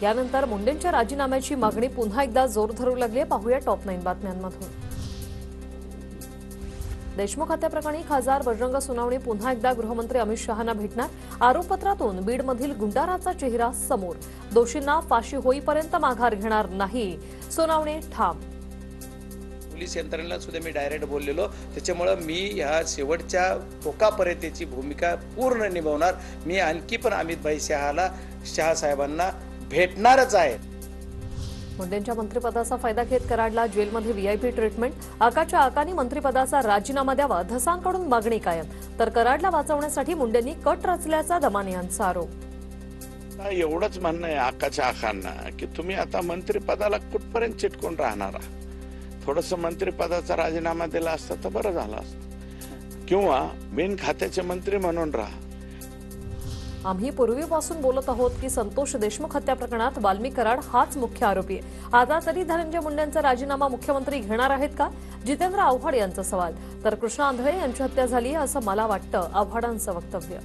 यानंतर मुंडेंच्या राजीनाम्याची मागणी पुन्हा एकदा जोर धरू लागली आहे। पाहूया टॉप 9 बातम्यांमधून। देशमुख हत्याप्रकरणी खासदार बजरंग सोनवणे पुन्हा एकदा गृहमंत्री अमित शहांना भेटणार। आरोपपत्रातून बीडमधील गुंडाराचा चेहरा समोर। दोषींना फाशी होईपर्यंत माघार घेणार नाही, सोनवणे ठाम। पोलीस यंत्रणेला सुद्धा मी डायरेक्ट बोललेलो, त्याच्यामुळे मी ह्या शेवटच्या टोकापर्यंतची भूमिका पूर्ण निभावणार। मी आणखी पण अमितभाई शहा साहेबांना भेटणारच आहे। मुंडेंच्या मंत्रिपदाचा फायदा घेत कराडला जेलमध्ये व्हीआयपी ट्रीटमेंट। आकाच्या आकानी मंत्रिपदाचा राजीनामा द्यावा, धसांकडून मागणी कायम। तर कराडला वाचवण्यासाठी मुंडेंनी कट रचल्याचा दमाने यांचा आरोप। एवढंच म्हणणं आहे आकाच्या आकांना की तुम्ही आता मंत्रिपदाला कुठपर्यंत चिटकून राहणार आहात। थोडंसं मंत्रिपदाचा राजीनामा दिला असता तर बरं झालं असतं, किंवा बिन खात्याचे मंत्री म्हणून राहा। आम्ही पूर्वीपासून बोलत आहोत की संतोष देशमुख हत्या प्रकरणात वाल्मी कराड हाच मुख्य आरोपी आहे। आता तरी धनंजय मुंडेंचा राजीनामा मुख्यमंत्री घेणार आहेत का? जितेंद्र आव्हाड यांचा सवाल। तर कृष्णा आंधळे यांची हत्या झाली असं मला वाटतं, आव्हाडांचं वक्तव्य।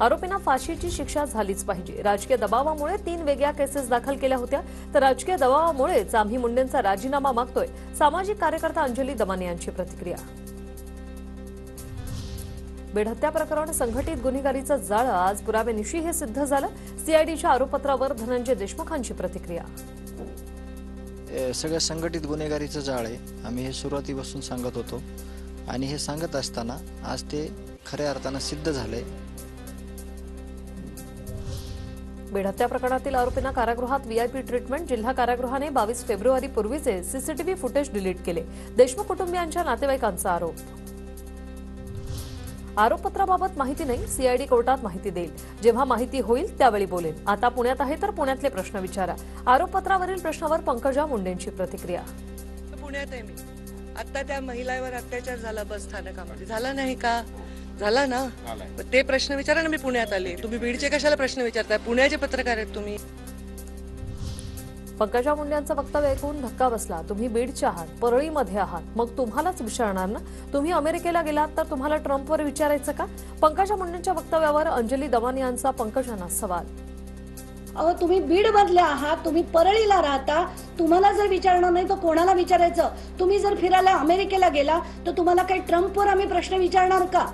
आरोपींना फाशीची शिक्षा झालीच पाहिजे। राजकीय दबावामुळे 3 वेगळ्या केसेस दाखल केल्या होत्या, तर राजकीय दबावामुळेच आम्ही मुंडेंचा राजीनामा मागतोय। सामाजिक कार्यकर्ता अंजली दमाने यांची प्रतिक्रिया। बीड हत्या प्रकरण संघटित गुन्हेगारीचं जाळं, आज पुराव्यानिशी हे सिद्ध झालं। सीआयडीच्या आरोपपत्रावर धनंजय देशमुखांची प्रतिक्रिया। सगळं संघटित गुन्हेगारीचं जाळ आहे, आम्ही हे सुरुवातीपासून सांगत होतो आणि हे सांगत असताना आज ते खऱ्या अर्थानं सिद्ध झालंय। बीड हत्या प्रकरणातील आरोपींना कारागृहात व्हीआयपी ट्रीटमेंट। जिल्हा कारागृहाने 22 फेब्रुवारी पूर्वीचे सीसीटीव्ही फुटेज डिलीट केले। देशमुख कुटुंबियांच्या नातेवाईकांचा आरोप। आरोपपत्राबाबत माहिती नाही, सीआयडी कोर्टात माहिती देईल। जेव्हा माहिती होईल त्यावेळी बोलेल। आता पुण्यात आहे तर पुण्यातले प्रश्न विचारा। आरोपपत्रावरील प्रश्नावर पंकजा मुंडेंची प्रतिक्रिया। पुण्यात आहे मी, आता त्या महिलावर अत्याचार झाला बस स्थानकामध्ये, झाला नाही का? झाला ना, ते प्रश्न विचारा ना। मी पुण्यात आले, तुम्ही बीडचे कशाला प्रश्न विचारताय? पुण्याचे पत्रकार आहेत तुम्ही। पंकजा मुंडे यांचं वक्तव्य ऐकून धक्का बसला। तुम्ही बीडचे आहात, परळीमध्ये आहात, मग तुम्हालाच विचारणार ना। तुम्ही अमेरिकेला गेलात तर तुम्हाला ट्रम्पवर विचारायचं का? पंकजा मुंडेंच्या वक्तव्यावर अंजली दमाने यांचा पंकजांना सवाल। अहो, तुम्ही बीड मधले आहात, तुम्ही परळीला राहता, तुम्हाला जर विचारणार नाही तर कोणाला विचारायचं? तुम्ही जर फिरायला अमेरिकेला गेला तर तुम्हाला काही ट्रम्पवर आम्ही प्रश्न विचारणार का?